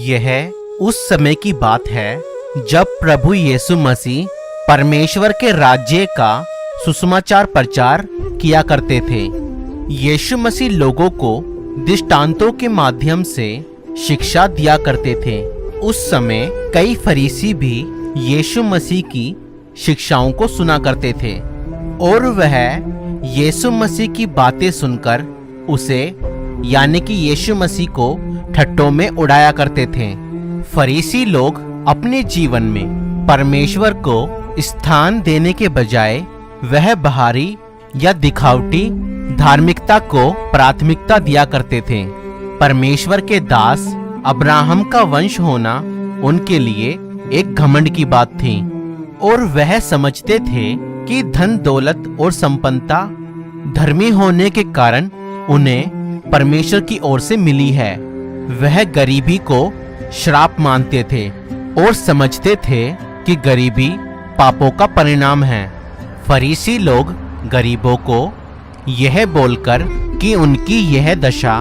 यह उस समय की बात है जब प्रभु यीशु मसीह परमेश्वर के राज्य का सुसमाचार प्रचार किया करते थे। यीशु मसीह लोगों को दृष्टांतों के माध्यम से शिक्षा दिया करते थे। उस समय कई फरीसी भी यीशु मसीह की शिक्षाओं को सुना करते थे और वह यीशु मसीह की बातें सुनकर उसे यानी कि यीशु मसीह को ठट्टों में उड़ाया करते थे। फरीसी लोग अपने जीवन में परमेश्वर को स्थान देने के बजाय वह बाहरी या दिखावटी धार्मिकता को प्राथमिकता दिया करते थे। परमेश्वर के दास अब्राहम का वंश होना उनके लिए एक घमंड की बात थी और वह समझते थे कि धन दौलत और संपन्नता धर्मी होने के कारण उन्हें परमेश्वर की ओर से मिली है। वह गरीबी को श्राप मानते थे और समझते थे कि गरीबी पापों का परिणाम है। फरीसी लोग गरीबों को यह बोलकर कि उनकी यह दशा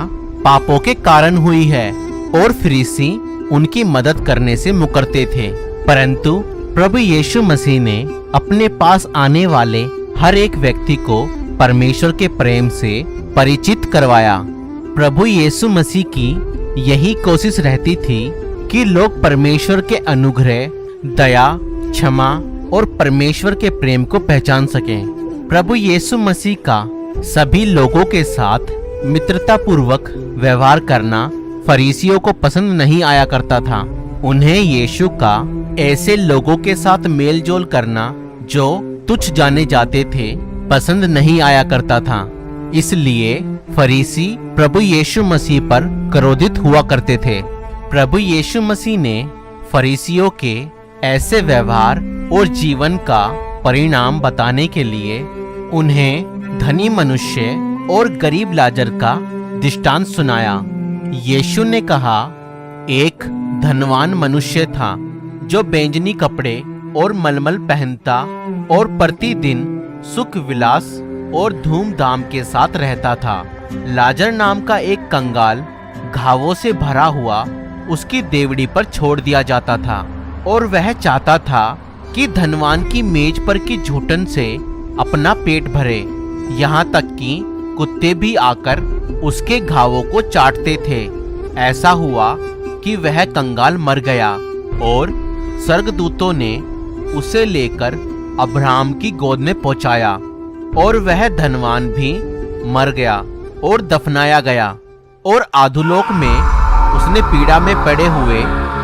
पापों के कारण हुई है और फरीसी उनकी मदद करने से मुकरते थे, परंतु प्रभु यीशु मसीह ने अपने पास आने वाले हर एक व्यक्ति को परमेश्वर के प्रेम से परिचित करवाया। प्रभु यीशु मसीह की यही कोशिश रहती थी कि लोग परमेश्वर के अनुग्रह, दया, क्षमा और परमेश्वर के प्रेम को पहचान सकें। प्रभु यीशु मसीह का सभी लोगों के साथ मित्रतापूर्वक व्यवहार करना फरीसियों को पसंद नहीं आया करता था। उन्हें यीशु का ऐसे लोगों के साथ मेलजोल करना जो तुच्छ जाने जाते थे पसंद नहीं आया करता था। इसलिए फरीसी प्रभु यीशु मसीह पर क्रोधित हुआ करते थे। प्रभु यीशु मसीह ने फरीसियों के ऐसे व्यवहार और जीवन का परिणाम बताने के लिए उन्हें धनी मनुष्य और गरीब लाजर का दृष्टांत सुनाया। यीशु ने कहा, एक धनवान मनुष्य था जो बैंजनी कपड़े और मलमल पहनता और प्रतिदिन सुख विलास और धूमधाम के साथ रहता था। लाजर नाम का एक कंगाल घावों से भरा हुआ उसकी देवड़ी पर छोड़ दिया जाता था और वह चाहता था कि धनवान की मेज पर की झूठन से अपना पेट भरे। यहाँ तक कि कुत्ते भी आकर उसके घावों को चाटते थे। ऐसा हुआ कि वह कंगाल मर गया और स्वर्गदूतों ने उसे लेकर अब्राहम की गोद में पहुंचाया और वह धनवान भी मर गया और दफनाया गया और अधोलोक में उसने पीड़ा में पड़े हुए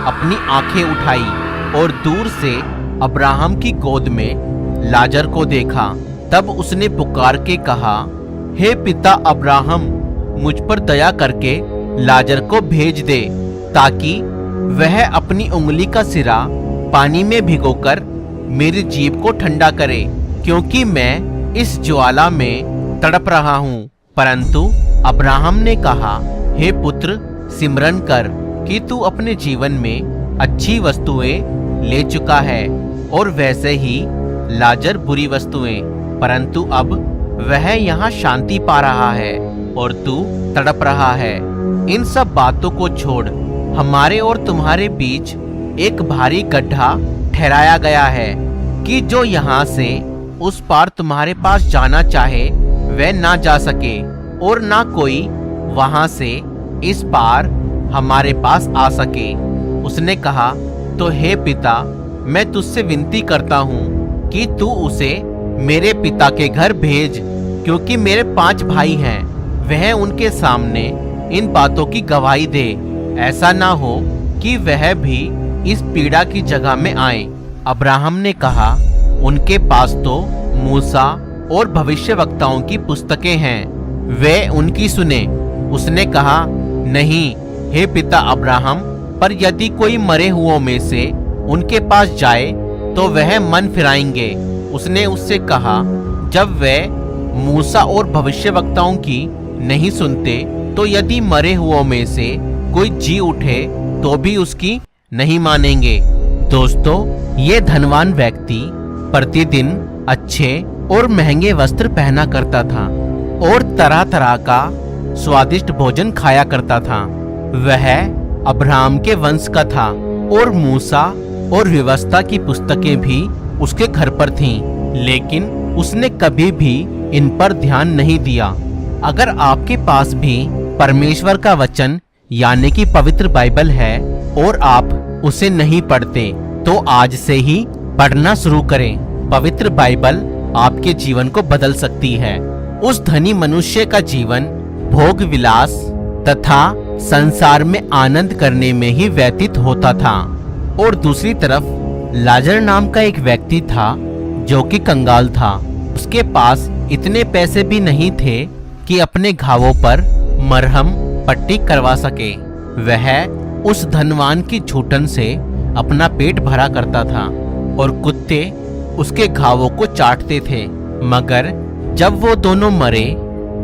अपनी आंखें उठाई और दूर से अब्राहम की गोद में लाजर को देखा। तब उसने पुकार के कहा, हे पिता अब्राहम, मुझ पर दया करके लाजर को भेज दे ताकि वह अपनी उंगली का सिरा पानी में भिगोकर मेरी जीभ को ठंडा करे, क्योंकि मैं इस ज्वाला में तड़प रहा हूँ। परंतु अब्राहम ने कहा, हे पुत्र, सिमरन कर कि तू अपने जीवन में अच्छी वस्तुएं ले चुका है और वैसे ही लाजर बुरी वस्तुएं, परंतु अब वह यहाँ शांति पा रहा है और तू तड़प रहा है। इन सब बातों को छोड़, हमारे और तुम्हारे बीच एक भारी गड्ढा ठहराया गया है कि जो यहाँ से उस पार तुम्हारे पास जाना चाहे वह ना जा सके और ना कोई वहां से इस पार हमारे पास आ सके। उसने कहा, तो हे पिता, मैं तुझसे विनती करता हूँ कि तू उसे मेरे पिता के घर भेज, क्योंकि मेरे 5 भाई हैं। वह उनके सामने इन बातों की गवाही दे, ऐसा ना हो कि वह भी इस पीड़ा की जगह में आए। अब्राहम ने कहा, उनके पास तो मूसा और भविष्यवक्ताओं की पुस्तकें हैं, वे उनकी सुने। उसने कहा, नहीं हे पिता अब्राहम, पर यदि कोई मरे हुओं में से उनके पास जाए तो वह मन फिराएंगे। उसने उससे कहा, जब वे मूसा और भविष्यवक्ताओं की नहीं सुनते तो यदि मरे हुओं में से कोई जी उठे तो भी उसकी नहीं मानेंगे। दोस्तों, ये धनवान व्यक्ति प्रतिदिन अच्छे और महंगे वस्त्र पहना करता था और तरह तरह का स्वादिष्ट भोजन खाया करता था। वह अब्राहम के वंश का था और मूसा और व्यवस्था की पुस्तकें भी उसके घर पर थीं, लेकिन उसने कभी भी इन पर ध्यान नहीं दिया। अगर आपके पास भी परमेश्वर का वचन यानी कि पवित्र बाइबल है और आप उसे नहीं पढ़ते, तो आज से ही पढ़ना शुरू करें। पवित्र बाइबल आपके जीवन को बदल सकती है। उस धनी मनुष्य का जीवन भोग विलास तथा संसार में आनंद करने में ही व्यतीत होता था, और दूसरी तरफ लाजर नाम का एक व्यक्ति था जो कि कंगाल था। उसके पास इतने पैसे भी नहीं थे कि अपने घावों पर मरहम पट्टी करवा सके। वह उस धनवान की छूटन से अपना पेट भरा करता था और कुत्ते उसके घावों को चाटते थे। मगर जब वो दोनों मरे,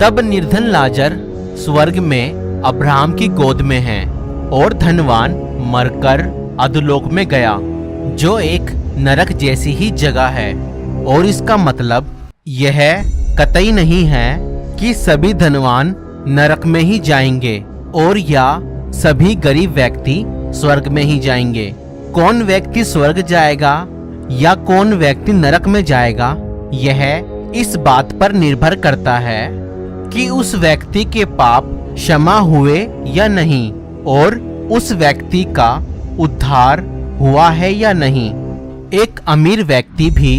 तब निर्धन लाजर स्वर्ग में अब्राहम की गोद में है और धनवान मरकर अधोलोक में गया, जो एक नरक जैसी ही जगह है। और इसका मतलब यह कतई नहीं है कि सभी धनवान नरक में ही जाएंगे और या सभी गरीब व्यक्ति स्वर्ग में ही जाएंगे। कौन व्यक्ति स्वर्ग जाएगा या कौन व्यक्ति नरक में जाएगा, यह इस बात पर निर्भर करता है कि उस व्यक्ति के पाप क्षमा हुए या नहीं और उस व्यक्ति का उद्धार हुआ है या नहीं। एक अमीर व्यक्ति भी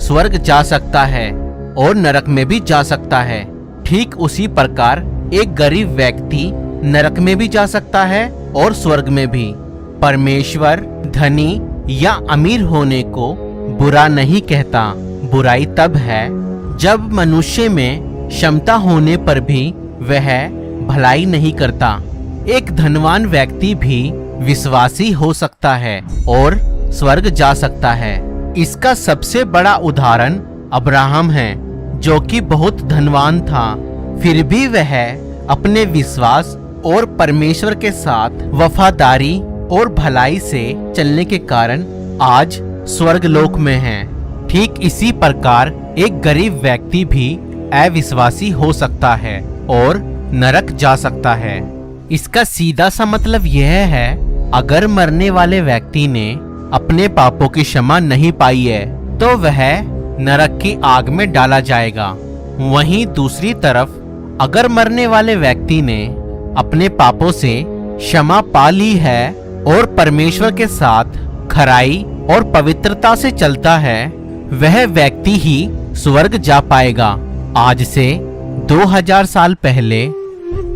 स्वर्ग जा सकता है और नरक में भी जा सकता है। ठीक उसी प्रकार एक गरीब व्यक्ति नरक में भी जा सकता है और स्वर्ग में भी। परमेश्वर धनी या अमीर होने को बुरा नहीं कहता। बुराई तब है जब मनुष्य में क्षमता होने पर भी वह भलाई नहीं करता। एक धनवान व्यक्ति भी विश्वासी हो सकता है और स्वर्ग जा सकता है। इसका सबसे बड़ा उदाहरण अब्राहम है, जो कि बहुत धनवान था, फिर भी वह अपने विश्वास और परमेश्वर के साथ वफादारी और भलाई से चलने के कारण आज स्वर्गलोक में है। ठीक इसी प्रकार एक गरीब व्यक्ति भी अविश्वासी हो सकता है और नरक जा सकता है। इसका सीधा सा मतलब यह है, अगर मरने वाले व्यक्ति ने अपने पापों की क्षमा नहीं पाई है तो वह नरक की आग में डाला जाएगा। वहीं दूसरी तरफ अगर मरने वाले व्यक्ति ने अपने पापों से क्षमा पा ली है और परमेश्वर के साथ खराई और पवित्रता से चलता है, वह व्यक्ति ही स्वर्ग जा पाएगा। आज से 2000 साल पहले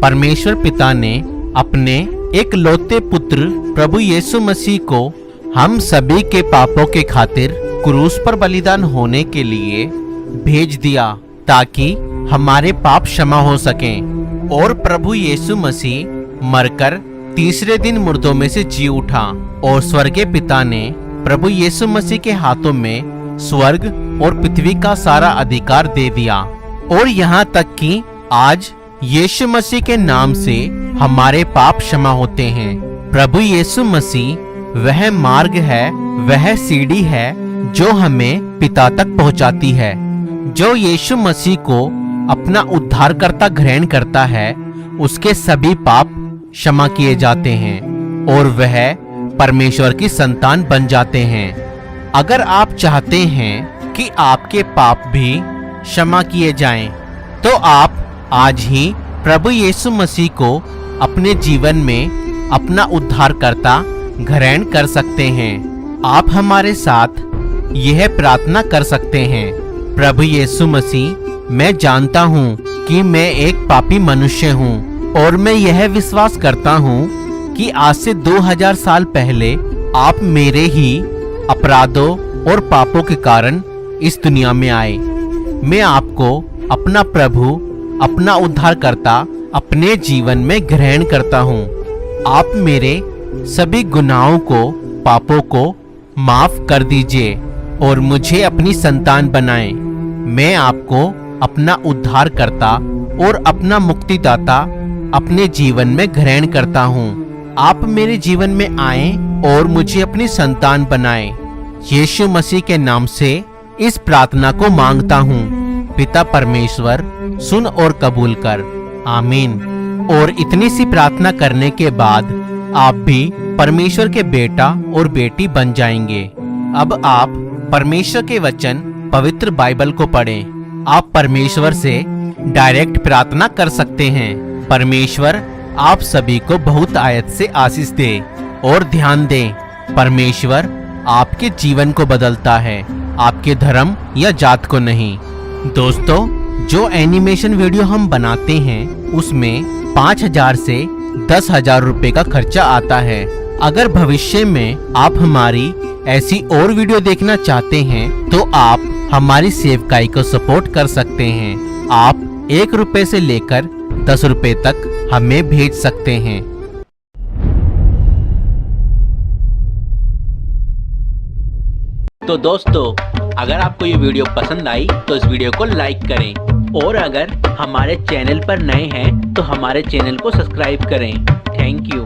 परमेश्वर पिता ने अपने एक लौते पुत्र प्रभु यीशु मसीह को हम सभी के पापों के खातिर क्रूस पर बलिदान होने के लिए भेज दिया, ताकि हमारे पाप क्षमा हो सकें। और प्रभु यीशु मसीह मरकर तीसरे दिन मुर्दों में से जी उठा और स्वर्गीय पिता ने प्रभु यीशु मसीह के हाथों में स्वर्ग और पृथ्वी का सारा अधिकार दे दिया। और यहाँ तक कि आज यीशु मसीह के नाम से हमारे पाप क्षमा होते हैं। प्रभु यीशु मसीह वह मार्ग है, वह सीढ़ी है जो हमें पिता तक पहुँचाती है। जो यीशु मसीह को अपना उद्धारकर्ता ग्रहण करता है, उसके सभी पाप क्षमा किए जाते हैं और वह परमेश्वर की संतान बन जाते हैं। अगर आप चाहते हैं कि आपके पाप भी क्षमा किए जाएं, तो आप आज ही प्रभु यीशु मसीह को अपने जीवन में अपना उद्धारकर्ता ग्रहण कर सकते हैं। आप हमारे साथ यह प्रार्थना कर सकते हैं, प्रभु यीशु मसीह, मैं जानता हूँ कि मैं एक पापी मनुष्य हूँ और मैं यह विश्वास करता हूँ कि आज से 2000 साल पहले आप मेरे ही अपराधों और पापों के कारण इस दुनिया में आए। मैं आपको अपना प्रभु, अपना उद्धारकर्ता अपने जीवन में ग्रहण करता हूँ। आप मेरे सभी गुनाहों को, पापों को माफ कर दीजिए और मुझे अपनी संतान बनाएं। मैं आपको अपना उद्धारकर्ता और अपना मुक्तिदाता अपने जीवन में ग्रहण करता हूँ। आप मेरे जीवन में आएं और मुझे अपनी संतान बनाएं। यीशु मसीह के नाम से इस प्रार्थना को मांगता हूँ। पिता परमेश्वर, सुन और कबूल कर। आमीन। और इतनी सी प्रार्थना करने के बाद आप भी परमेश्वर के बेटा और बेटी बन जाएंगे। अब आप परमेश्वर के वचन पवित्र बाइबल को पढ़ें। आप परमेश्वर से डायरेक्ट प्रार्थना कर सकते हैं। परमेश्वर आप सभी को बहुत आयत से आशीष दे। और ध्यान दें, परमेश्वर आपके जीवन को बदलता है, आपके धर्म या जात को नहीं। दोस्तों, जो एनिमेशन वीडियो हम बनाते हैं उसमें 5,000 से 10,000 रुपए का खर्चा आता है। अगर भविष्य में आप हमारी ऐसी और वीडियो देखना चाहते हैं तो आप हमारी सेवकाई को सपोर्ट कर सकते हैं। आप 1 रुपए से लेकर 10 रुपए तक हमें भेज सकते हैं। तो दोस्तों, अगर आपको ये वीडियो पसंद आई तो इस वीडियो को लाइक करें और अगर हमारे चैनल पर नए हैं तो हमारे चैनल को सब्सक्राइब करें। Thank you.